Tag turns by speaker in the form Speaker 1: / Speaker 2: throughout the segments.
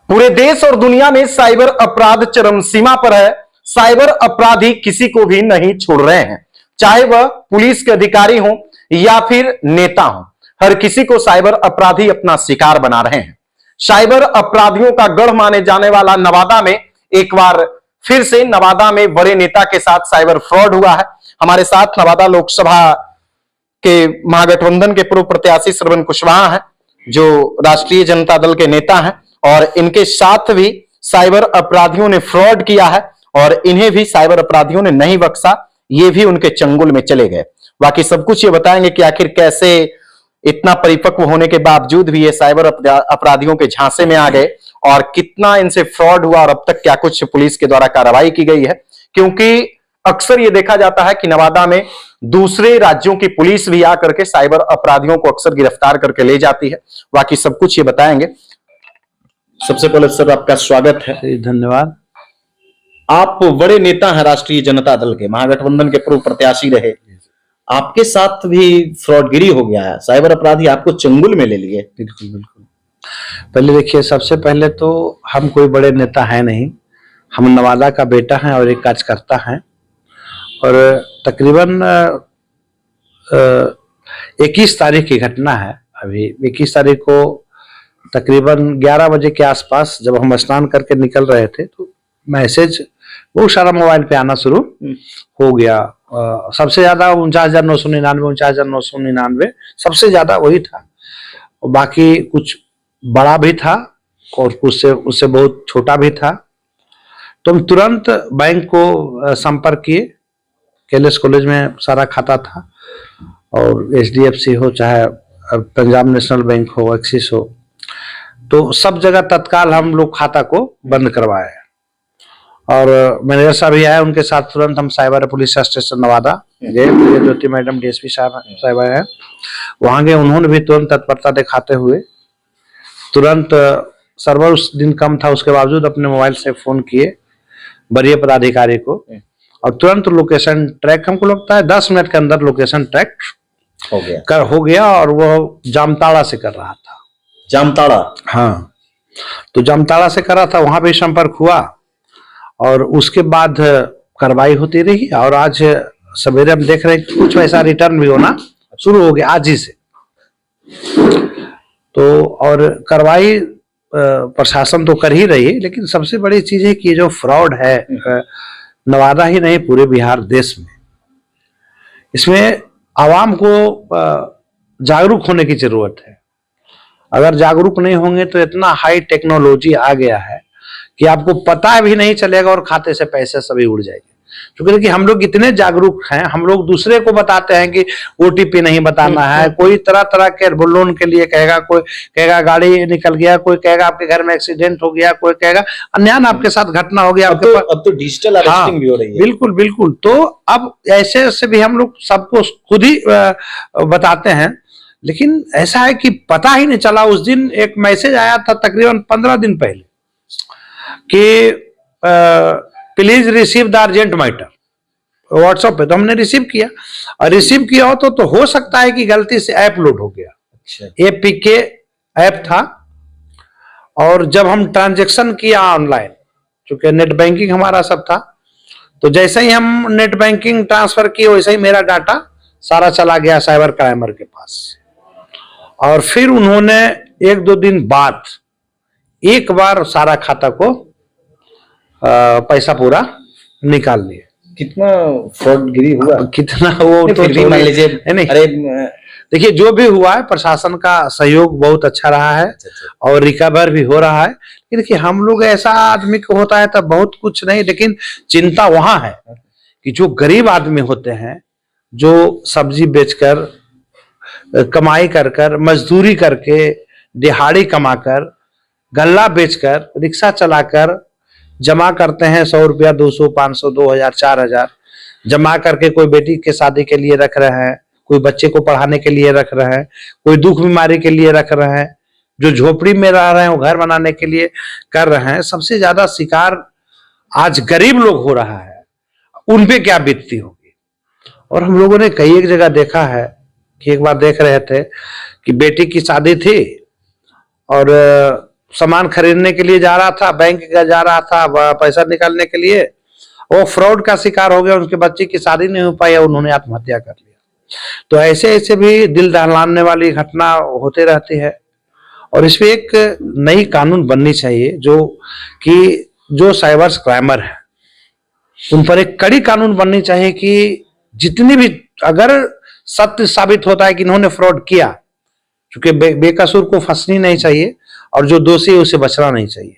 Speaker 1: पूरे देश और दुनिया में साइबर अपराध चरम सीमा पर है। साइबर अपराधी किसी को भी नहीं छोड़ रहे हैं, चाहे वह पुलिस के अधिकारी हो या फिर नेता हो। हर किसी को साइबर अपराधी अपना शिकार बना रहे हैं। साइबर अपराधियों का गढ़ माने जाने वाला नवादा में एक बार फिर से नवादा में बड़े नेता के साथ साइबर फ्रॉड हुआ है। हमारे साथ नवादा लोकसभा के महागठबंधन के पूर्व प्रत्याशी श्रवण कुशवाहा हैं, जो राष्ट्रीय जनता दल के नेता हैं, और इनके साथ भी साइबर अपराधियों ने फ्रॉड किया है और इन्हें भी साइबर अपराधियों ने नहीं बख्शा। ये भी उनके चंगुल में चले गए। बाकी सब कुछ ये बताएंगे कि आखिर कैसे इतना परिपक्व होने के बावजूद भी ये साइबर अपराधियों के झांसे में आ गए और कितना इनसे फ्रॉड हुआ और अब तक क्या कुछ पुलिस के द्वारा कार्रवाई की गई है। क्योंकि अक्सर ये देखा जाता है कि नवादा में दूसरे राज्यों की पुलिस भी आकर के साइबर अपराधियों को अक्सर गिरफ्तार करके ले जाती है। बाकी सब कुछ ये बताएंगे। सबसे पहले सर आपका स्वागत है।
Speaker 2: धन्यवाद।
Speaker 1: आप बड़े नेता हैं, राष्ट्रीय जनता दल के महागठबंधन के पूर्व प्रत्याशी रहे। आपके साथ भी फ्रॉडगिरी हो गया है, साइबर अपराधी आपको चंगुल में ले लिए।
Speaker 2: बिल्कुल बिल्कुल। पहले देखिए, सबसे पहले तो हम कोई बड़े नेता हैं नहीं, हम नवादा का बेटा हैं और एक कार्यकर्ता हैं। और तकरीबन 21 तारीख की घटना है। अभी 21 तारीख को तकरीबन 11 बजे के आसपास जब हम स्नान करके निकल रहे थे तो मैसेज बहुत सारा मोबाइल पे आना शुरू हो गया। सबसे ज्यादा 49,999, 49,999 सबसे ज्यादा वही था। और बाकी कुछ बड़ा भी था और उससे बहुत छोटा भी था। तो हम तुरंत बैंक को संपर्क किए। कैलेस कॉलेज में सारा खाता था और HDFC हो चाहे पंजाब नेशनल बैंक हो, एक्सिस हो, तो सब जगह तत्काल हम लोग खाता को बंद करवाए। और मैनेजर साहब भी आए, उनके साथ तुरंत हम साइबर पुलिस स्टेशन नवादा गए। ज्योति मैडम DSP साहब आए, वहां गए। उन्होंने भी तुरंत तत्परता दिखाते हुए तुरंत सर्वर उस दिन कम था, उसके बावजूद अपने मोबाइल से फोन किए वरीय पदाधिकारी को और तुरंत लोकेशन ट्रैक, हमको लगता है 10 मिनट के अंदर लोकेशन ट्रैक हो गया। और वो जामताड़ा से कर रहा था।
Speaker 1: जामताड़ा?
Speaker 2: हाँ, तो जामताड़ा से कर रहा था, वहां भी संपर्क हुआ और उसके बाद कार्रवाई होती रही। और आज सवेरे हम देख रहे हैं कुछ पैसा रिटर्न भी होना शुरू हो गया आज ही से। तो और कार्रवाई प्रशासन तो कर ही रही है, लेकिन सबसे बड़ी चीज है कि जो फ्रॉड है नवादा ही नहीं पूरे बिहार देश में, इसमें आवाम को जागरूक होने की जरूरत है। अगर जागरूक नहीं होंगे तो इतना हाई टेक्नोलॉजी आ गया है कि आपको पता भी नहीं चलेगा और खाते से पैसे सभी उड़ जाएंगे। क्योंकि हम लोग इतने जागरूक हैं, हम लोग दूसरे को बताते हैं कि OTP नहीं बताना है। कोई तरह तरह के लोन के लिए कहेगा, कोई कहेगा गाड़ी निकल गया, कोई कहेगा आपके घर में एक्सीडेंट हो गया, कोई कहेगा अन्यान आपके साथ घटना हो गया।
Speaker 1: अब तो डिजिटल अरेस्टिंग भी हो रही है।
Speaker 2: बिल्कुल बिल्कुल। तो अब ऐसे भी हम लोग सबको खुद ही बताते हैं, लेकिन ऐसा है कि पता ही नहीं चला। उस दिन एक मैसेज आया था तकरीबन 15 दिन पहले कि please receive the urgent matter, WhatsApp पे। तो हमने रिसीव किया और रिसीव किया हो तो हो सकता है कि गलती से ऐप लोड हो गया।
Speaker 1: अच्छा।
Speaker 2: APK ऐप था। और जब हम ट्रांजैक्शन किया ऑनलाइन, चूंकि नेट बैंकिंग हमारा सब था, तो जैसे ही हम नेट बैंकिंग ट्रांसफर किए वैसे ही मेरा डाटा सारा चला गया साइबर क्राइमर के पास। और फिर उन्होंने 1-2 दिन बाद एक बार सारा खाता को पैसा पूरा निकाल लिए।
Speaker 1: कितना फ्रॉडगिरी हुआ, कितना वो
Speaker 2: तो मान लीजिए। अरे देखिए, जो भी हुआ है प्रशासन का सहयोग बहुत अच्छा रहा है और रिकवर भी हो रहा है। देखिए, हम लोग ऐसा आदमी को होता है तब बहुत कुछ नहीं, लेकिन चिंता वहां है कि जो गरीब आदमी होते हैं, जो सब्जी बेचकर कमाई कर मजदूरी करके दिहाड़ी कमाकर गल्ला बेचकर रिक्शा चलाकर जमा करते हैं 100 रुपया, 200, 500, 2000, 4000 जमा करके कोई बेटी के शादी के लिए रख रहे हैं, कोई बच्चे को पढ़ाने के लिए रख रहे हैं, कोई दुख बीमारी के लिए रख रहे हैं, जो झोपड़ी में रह रहे हैं वो घर बनाने के लिए कर रहे हैं। सबसे ज्यादा शिकार आज गरीब लोग हो रहा है, उन पे क्या बीतती होगी। और हम लोगों ने कई एक जगह देखा है कि एक बार देख रहे थे कि बेटी की शादी थी और सामान खरीदने के लिए जा रहा था, बैंक का जा रहा था पैसा निकालने के लिए, वो फ्रॉड का शिकार हो गया, उनके बच्चे की शादी नहीं हो पाई, उन्होंने आत्महत्या कर लिया। तो ऐसे ऐसे भी दिल दहलाने वाली घटना होते रहती है। और इसमें एक नई कानून बननी चाहिए जो साइबर क्राइमर है उन पर एक कड़ी कानून बननी चाहिए कि जितनी भी, अगर सत्य साबित होता है कि इन्होंने फ्रॉड किया, क्योंकि बेकसूर को फंसनी नहीं चाहिए और जो दोषी है उसे बचना नहीं चाहिए।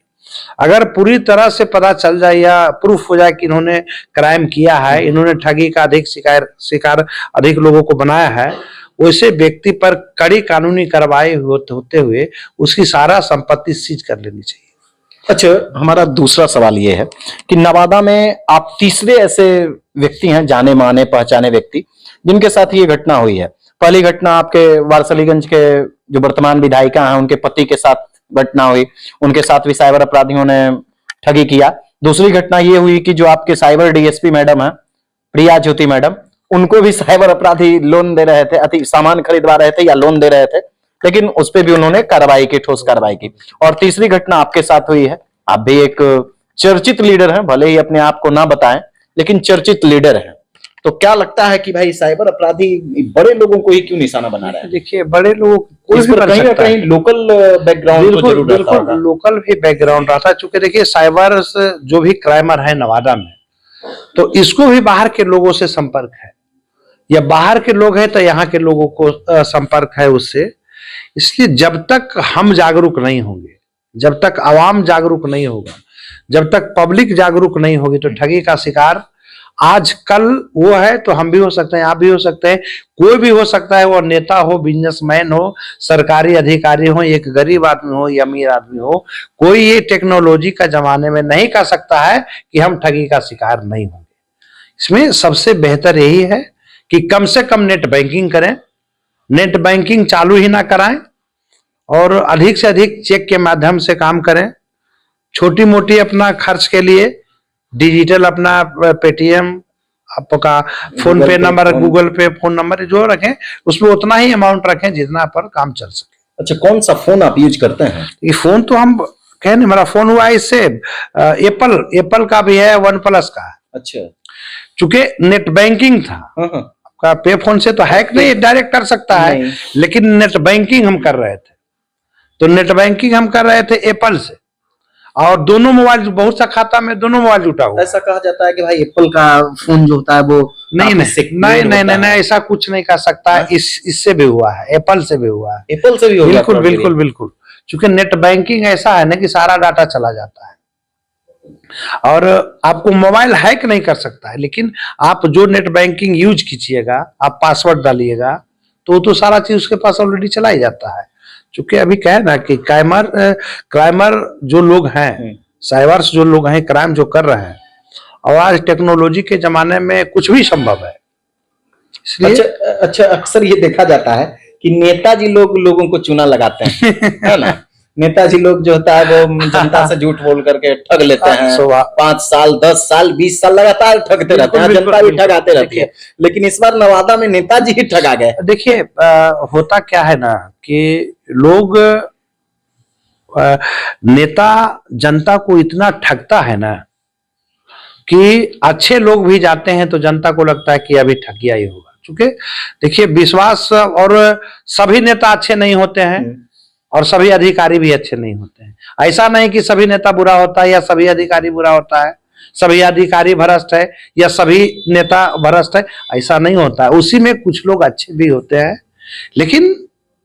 Speaker 2: अगर पूरी तरह से पता चल जाए या प्रूफ हो जाए कि इन्होंने क्राइम किया है, इन्होंने ठगी का अधिक शिकार अधिक लोगों को बनाया है, वैसे व्यक्ति पर कड़ी कानूनी कार्रवाई होते हुए उसकी सारा संपत्ति सीज कर लेनी चाहिए।
Speaker 1: अच्छा, हमारा दूसरा सवाल ये है कि नवादा में आप तीसरे ऐसे व्यक्ति हैं, जाने माने पहचाने व्यक्ति, जिनके साथ ये घटना हुई है। पहली घटना आपके वारसलीगंज के जो वर्तमान विधायिका हैं, उनके पति के साथ घटना हुई, उनके साथ भी साइबर अपराधियों ने ठगी किया। दूसरी घटना ये हुई कि जो आपके साइबर डीएसपी मैडम है, प्रिया ज्योति मैडम, उनको भी साइबर अपराधी लोन दे रहे थे, सामान खरीदवा रहे थे या लोन दे रहे थे, लेकिन उस पर भी उन्होंने कार्रवाई की, ठोस कार्रवाई की। और तीसरी घटना आपके साथ हुई है। आप भी एक चर्चित लीडर हैं, भले ही अपने आप को ना बताएं, लेकिन चर्चित लीडर हैं। तो क्या लगता है कि भाई साइबर अपराधी बड़े लोगों को ही क्यों निशाना बना रहे हैं?
Speaker 2: देखिए, बड़े लोग
Speaker 1: कहीं ना कहीं लोकल बैकग्राउंड तो जरूर रहता होगा।
Speaker 2: लोकल भी बैकग्राउंड रहता है, चूंकि देखिए साइबर जो भी क्राइमर है नवादा में, तो इसको भी बाहर के लोगों से संपर्क है, या बाहर के लोग हैं तो यहाँ के लोगों को संपर्क है उससे। इसलिए जब तक हम जागरूक नहीं होंगे, जब तक आवाम जागरूक नहीं होगा, जब तक पब्लिक जागरूक नहीं होगी, तो ठगी का शिकार आज कल वो है तो हम भी हो सकते हैं, आप भी हो सकते हैं, कोई भी हो सकता है। वो नेता हो, बिजनेसमैन हो, सरकारी अधिकारी हो, एक गरीब आदमी हो या अमीर आदमी हो, कोई ये टेक्नोलॉजी का जमाने में नहीं कह सकता है कि हम ठगी का शिकार नहीं होंगे। इसमें सबसे बेहतर यही है कि कम से कम नेट बैंकिंग करें, नेट बैंकिंग चालू ही ना कराएं, और अधिक से अधिक चेक के माध्यम से काम करें। छोटी मोटी अपना खर्च के लिए डिजिटल अपना पेटीएम, आपका फोन पे नंबर, गूगल पे फोन नंबर जो रखें, उसमें उतना ही अमाउंट रखें जितना पर काम चल सके।
Speaker 1: अच्छा, कौन सा फोन आप यूज करते हैं?
Speaker 2: ये फोन तो हम कह नहीं, मेरा फोन हुआ इससे एप्पल का भी है, वन प्लस का है।
Speaker 1: अच्छा,
Speaker 2: चूंकि नेट बैंकिंग था, आपका पे फोन से तो हैक नहीं डायरेक्ट कर सकता है, लेकिन नेट बैंकिंग हम कर रहे थे, तो नेट बैंकिंग हम कर रहे थे एप्पल से, और दोनों मोबाइल, बहुत सा खाता में दोनों मोबाइल जुटा हुआ।
Speaker 1: ऐसा कहा जाता है कि भाई एप्पल का फोन जो होता है वो नहीं,
Speaker 2: ऐसा कुछ नहीं कर सकता है। इससे भी हुआ है, एप्पल से भी हुआ है,
Speaker 1: एप्पल से भी हो गया।
Speaker 2: बिल्कुल बिल्कुल, क्योंकि नेट बैंकिंग ऐसा है ना कि सारा डाटा चला जाता है और आपको मोबाइल हैक नहीं कर सकता है, लेकिन आप जो नेट बैंकिंग यूज कीजिएगा, आप पासवर्ड डालिएगा, तो सारा चीज उसके पास ऑलरेडी चला ही जाता है। चूंकि अभी क्या है ना कि क्राइमर जो लोग हैं, साइबर्स जो लोग हैं, क्राइम जो कर रहे हैं, और आज टेक्नोलॉजी के जमाने में कुछ भी संभव है। इसलिए
Speaker 1: अच्छा, अक्सर ये देखा जाता है कि नेताजी लोगों को चूना लगाते हैं, है ना? नेताजी लोग जो होता है वो जनता से झूठ बोल करके ठग लेते हैं, 5 साल 10 साल 20 साल लगातार ठगते रहते हैं, जनता भी ठगाते रहती है। लेकिन इस बार नवादा में नेताजी ही ठगा गए।
Speaker 2: देखिए, होता क्या है ना कि लोग, नेता जनता को इतना ठगता है ना कि अच्छे लोग भी जाते हैं तो जनता को लगता है कि अभी ठगिया ही होगा। क्योंकि देखिए, विश्वास, और सभी नेता अच्छे नहीं होते हैं और सभी अधिकारी भी अच्छे नहीं होते हैं। ऐसा नहीं कि सभी नेता बुरा होता है या सभी अधिकारी बुरा होता है, सभी अधिकारी भ्रष्ट है या सभी नेता भ्रष्ट है, ऐसा नहीं होता है। उसी में कुछ लोग अच्छे भी होते हैं, लेकिन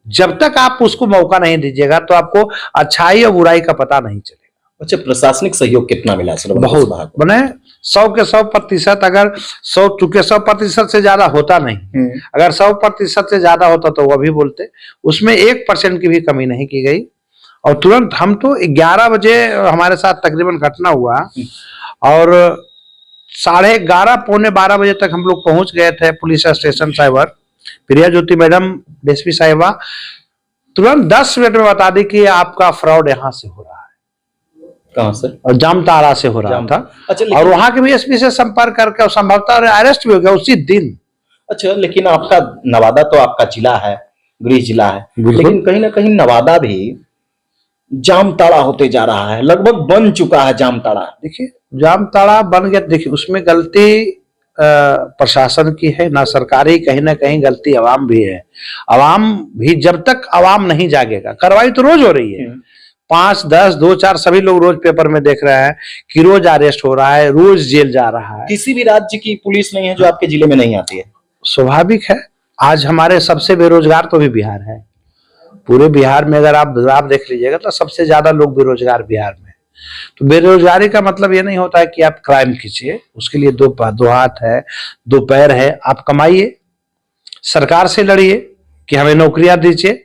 Speaker 2: जब तक आप उसको मौका नहीं दीजिएगा तो आपको अच्छाई और बुराई का पता नहीं चलेगा।
Speaker 1: अच्छा, प्रशासनिक सहयोग कितना मिला सर?
Speaker 2: बहुत बने 100 के 100%। अगर 100, चूंकि 100% से ज्यादा होता नहीं, अगर 100% से ज्यादा होता तो वो भी बोलते, उसमें 1% की भी कमी नहीं की गई। और तुरंत हम तो 11 बजे हमारे साथ तकरीबन घटना हुआ, और 11:30 पौने 12 बजे तक हम लोग पहुंच गए थे पुलिस स्टेशन साइबर। प्रिया ज्योति मैडम डीएसपी साहिबा तुरंत 10 मिनट में बता दी कि आपका फ्रॉड यहाँ से हो रहा है।
Speaker 1: कहाँ से?
Speaker 2: और जामताड़ा से हो रहा था। अच्छा, और वहां के भी एसपी से संपर्क करके संभवतः अरेस्ट भी हो गया उसी दिन।
Speaker 1: अच्छा, लेकिन आपका नवादा तो आपका जिला है, गृह जिला है, लेकिन कहीं ना कहीं नवादा भी जामताड़ा होते जा रहा है, लगभग बन चुका है जामताड़ा।
Speaker 2: देखिए जामताड़ा बन गया, देखिए उसमें गलती प्रशासन की है ना, सरकारी, कहीं ना कहीं गलती अवाम भी है। अवाम भी जब तक अवाम नहीं जागेगा, कार्रवाई तो रोज हो रही है, 5, 10, 2, 4 सभी लोग रोज पेपर में देख रहे हैं कि रोज अरेस्ट हो रहा है, रोज जेल जा रहा है।
Speaker 1: किसी भी राज्य की पुलिस नहीं है जो आपके जिले में नहीं आती है।
Speaker 2: स्वाभाविक है, आज हमारे सबसे बेरोजगार तो भी बिहार है। पूरे बिहार में अगर आप देख लीजिएगा तो सबसे ज्यादा लोग बेरोजगार बिहार में। तो बेरोजगारी का मतलब ये नहीं होता है कि आप क्राइम कीजिए, उसके लिए दो हाथ है, 2 पैर है, आप कमाइए, सरकार से लड़िए कि हमें नौकरियां दीजिए।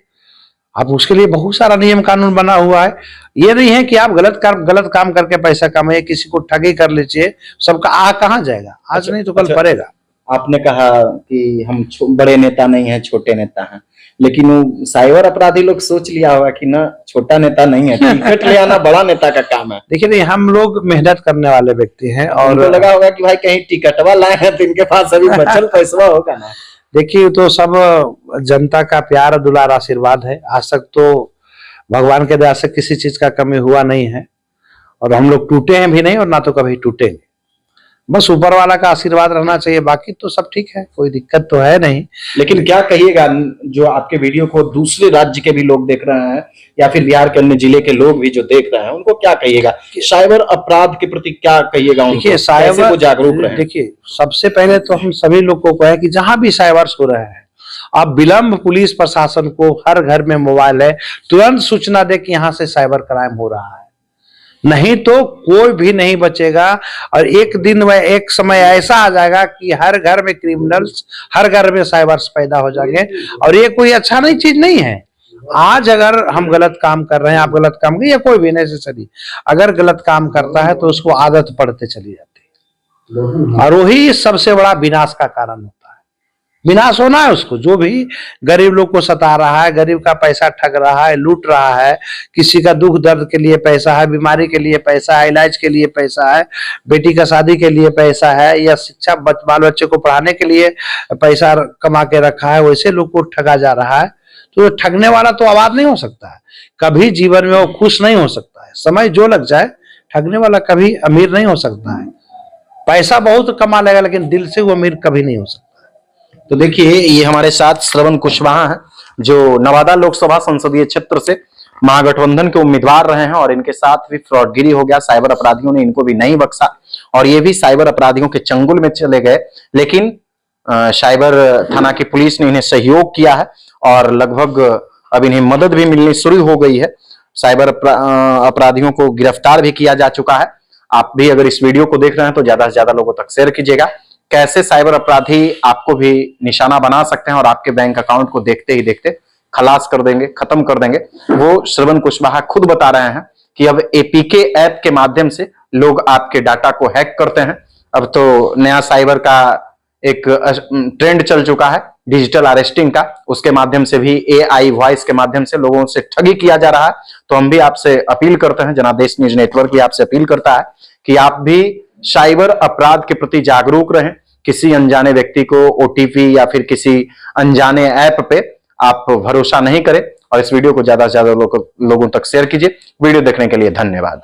Speaker 2: आप उसके लिए बहुत सारा नियम कानून बना हुआ है। ये नहीं है कि आप गलत काम करके पैसा कमाइए, किसी को ठगी कर लीजिए, सबका कहाँ जाएगा, आज नहीं तो कल पड़ेगा।
Speaker 1: आपने कहा कि हम बड़े नेता नहीं है, छोटे नेता हैं, लेकिन वो साइबर अपराधी लोग सोच लिया होगा कि ना छोटा नेता नहीं है, टिकट ले आना बड़ा नेता का काम है।
Speaker 2: देखिए नहीं, हम लोग मेहनत करने वाले व्यक्ति हैं और
Speaker 1: उनको लगा होगा कि भाई कहीं टिकटवा लाए हैं तो इनके पास अभी बचल पैसा होगा ना।
Speaker 2: देखिए तो सब जनता का प्यार दुलार आशीर्वाद है। आज तक तो भगवान के दया से किसी चीज का कमी हुआ नहीं है और हम लोग टूटे हैं भी नहीं और ना तो कभी टूटेंगे। बस ऊपर वाला का आशीर्वाद रहना चाहिए, बाकी तो सब ठीक है, कोई दिक्कत तो है नहीं।
Speaker 1: लेकिन क्या कहिएगा जो आपके वीडियो को दूसरे राज्य के भी लोग देख रहे हैं या फिर बिहार के अन्य जिले के लोग भी जो देख रहे हैं, उनको क्या कहिएगा, साइबर अपराध के प्रति क्या कहिएगा उनको,
Speaker 2: देखिए साइबर
Speaker 1: को जागरूक रहे?
Speaker 2: देखिए सबसे पहले तो हम सभी लोगों को है कि जहां भी साइबर हो रहा है, आप विलंब पुलिस प्रशासन को, हर घर में मोबाइल है, तुरंत सूचना दे कि यहाँ से साइबर क्राइम हो रहा है, नहीं तो कोई भी नहीं बचेगा। और एक दिन व एक समय ऐसा आ जाएगा कि हर घर में क्रिमिनल्स, हर घर में साइबर्स पैदा हो जाएंगे और ये कोई अच्छा नहीं चीज नहीं है। आज अगर हम गलत काम कर रहे हैं, आप गलत काम या कोई भी नेसेसरी अगर गलत काम करता है तो उसको आदत पड़ते चली जाती है और वही सबसे बड़ा विनाश का कारण होता है। विनाश होना है उसको, जो भी गरीब लोग को सता रहा है, गरीब का पैसा ठग रहा है, लूट रहा है, किसी का दुख दर्द के लिए पैसा है, बीमारी के लिए पैसा है, इलाज के लिए पैसा है, बेटी का शादी के लिए पैसा है या शिक्षा बाल बच्चे को पढ़ाने के लिए पैसा कमा के रखा है, वैसे लोग को ठगा जा रहा है। तो ठगने वाला तो आबाद नहीं हो सकता है, कभी जीवन में वो खुश नहीं हो सकता है। समय जो लग जाए, ठगने वाला कभी अमीर नहीं हो सकता है। पैसा बहुत कमा लेगा लेकिन दिल से वो अमीर कभी नहीं हो सकता।
Speaker 1: तो देखिए ये हमारे साथ श्रवण कुशवाहा हैं जो नवादा लोकसभा संसदीय क्षेत्र से महागठबंधन के उम्मीदवार रहे हैं और इनके साथ भी फ्रॉडगिरी हो गया, साइबर अपराधियों ने इनको भी नहीं बख्शा और ये भी साइबर अपराधियों के चंगुल में चले गए। लेकिन साइबर थाना की पुलिस ने इन्हें सहयोग किया है और लगभग अब इन्हें मदद भी मिलनी शुरू हो गई है। साइबर अपराधियों को गिरफ्तार भी किया जा चुका है। आप भी अगर इस वीडियो को देख रहे हैं तो ज्यादा से ज्यादा लोगों तक शेयर कीजिएगा। कैसे साइबर अपराधी आपको भी निशाना बना सकते हैं और आपके बैंक अकाउंट को देखते ही देखते खलास कर देंगे, खत्म कर देंगे, वो श्रवण कुशवाहा खुद बता रहे हैं कि अब एपीके ऐप के माध्यम से लोग आपके डाटा को हैक करते हैं। अब तो नया साइबर का एक ट्रेंड चल चुका है डिजिटल अरेस्टिंग का, उसके माध्यम से भी AI वॉइस के माध्यम से लोगों से ठगी किया जा रहा है। तो हम भी आपसे अपील करते हैं, जनादेश न्यूज नेटवर्क भी आपसे अपील करता है कि आप भी साइबर अपराध के प्रति जागरूक रहें। किसी अनजाने व्यक्ति को OTP या फिर किसी अनजाने ऐप पे आप भरोसा नहीं करें और इस वीडियो को ज्यादा से ज्यादा लोगों तक शेयर कीजिए। वीडियो देखने के लिए धन्यवाद।